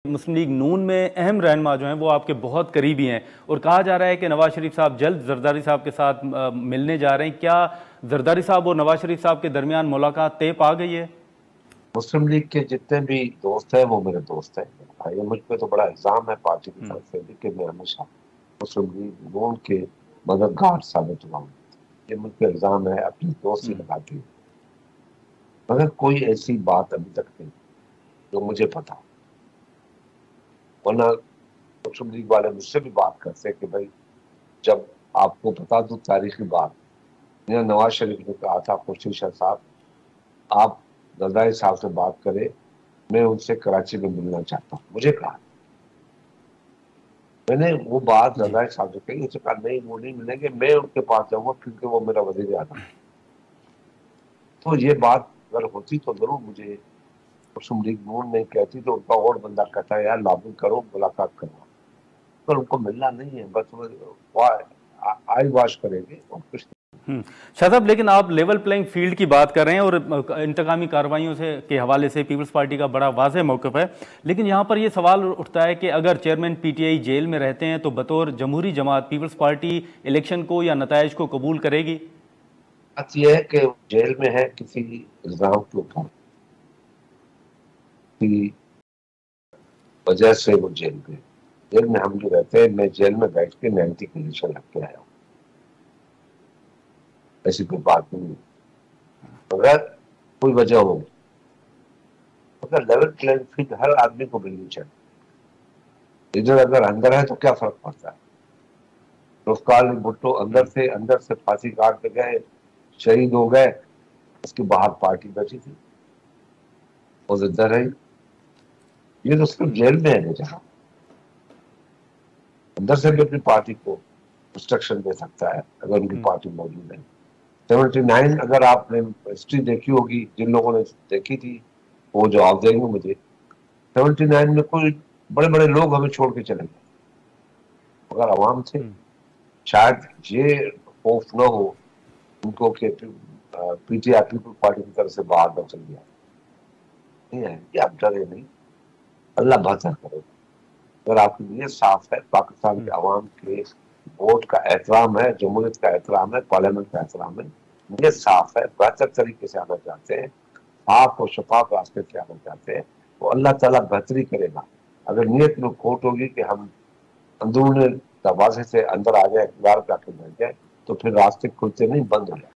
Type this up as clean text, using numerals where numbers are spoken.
मुस्लिम league नून में अहम रहनुमा जो हैं वो आपके बहुत करीबी हैं और कहा जा रहा है कि नवाज शरीफ साहब जल्द जरदारी साहब के साथ मिलने जा रहे हैं। क्या जरदारी साहब और नवाज शरीफ साहब के दरमियान मुलाकात तय पा गई है? मुस्लिम लीग के जितने भी दोस्त हैं वो मेरे दोस्त हैं। ये मुझ पे तो बड़ा इल्जाम है पार्टी की तरफ से भी कि मैं हमेशा मुस्लिम लीग नून के मददगार साबित हुआ हूँ। ये मुझ पे इल्जाम है, अपने दोस्त ही लगाती है, मगर कोई ऐसी बात अभी तक नहीं जो मुझे पता हो। वरना मुस्लिम लीग वाले मुझसे भी बात करते कि भाई, जब आपको बता दूं तारीखी बात, मेरा नवाज शरीफ ने कहा था खुर्शीद शाह साहब आप जरदारी साहब से बात करें, मैं उनसे कराची में मिलना चाहता हूँ। मुझे कहा, मैंने वो बात जी। जरदारी साहब से कही, उनसे कहा नहीं वो नहीं मिलेंगे, मैं उनके पास जाऊंगा क्योंकि वो मेरा वजीर आज़म। तो ये बात अगर होती तो जरूर मुझे मुस्लिम लीग नून नहीं कहती, तो उनका और बंदा कहता है यार लॉबिंग करो, मुलाकात करो। पर उनको मिलना नहीं है, बस वो आई वॉश करेंगे और कुछ नहीं। शाह साहब, लेकिन आप लेवल प्लेइंग फील्ड की बात कर रहे हैं और इंतकामी कार्रवाइयों से के हवाले से पीपल्स पार्टी का बड़ा वाज़ेह मौक़िफ़ है। लेकिन यहाँ पर यह सवाल उठता है कि अगर चेयरमैन पीटीआई जेल में रहते हैं तो बतौर जमहूरी जमात पीपल्स पार्टी इलेक्शन को या नताइज को कबूल करेगी? बात यह है कि जेल में है किसी इल्जाम के ऊपर की वजह से वो जेल में। जेल में हम जो रहते हैं, मैं जेल में बैठ के 90 कंडीशन लग के आया हूँ, ऐसी कोई बात नहीं है। अगर कोई वजह हो, अगर लेवल प्लेइंग फील्ड हर आदमी को मिलनी चाहिए। इधर अगर अंदर है तो क्या फर्क पड़ता है? जुल्फकार अली भुट्टो अंदर से फांसी काट के गए, शहीद हो गए, उसके बाहर पार्टी बची थी, वो जिंदा रही। ये तो सिर्फ जेल में है जहाँ अंदर से भी अपनी पार्टी को इंस्ट्रक्शन दे सकता है अगर उनकी पार्टी मौजूद है। 79 अगर आपने हिस्ट्री देखी होगी, जिन लोगों ने देखी थी वो जवाब देंगे मुझे। 79 में कोई बड़े बड़े लोग हमें छोड़ के चले गए, मगर आवाम थे। शायद ये खौफ न हो उनको कि पीटीआई पीपल पार्टी की तरफ से बाहर न चल गया। नहीं है कि आप डरे नहीं, अल्लाह बेहतर करेगा। अगर आपकी नीयत साफ है, पाकिस्तान के अवाम के वोट का एहतराम है, जमहूरियत का एहतराम है, पार्लियामेंट का एहतराम है, नीयत साफ है, बेहतर तरीके से आना चाहते हैं, साफ और शफाफ रास्ते से आना चाहते हैं, तो अल्लाह ताला बेहतरी करेगा। अगर नीयत में खोट होगी कि हम अंदरूनी दरवाजे से अंदर आ जाए, इकतदार पे आके बैठ जाए, तो फिर रास्ते खुलते नहीं, बंद हो जाए।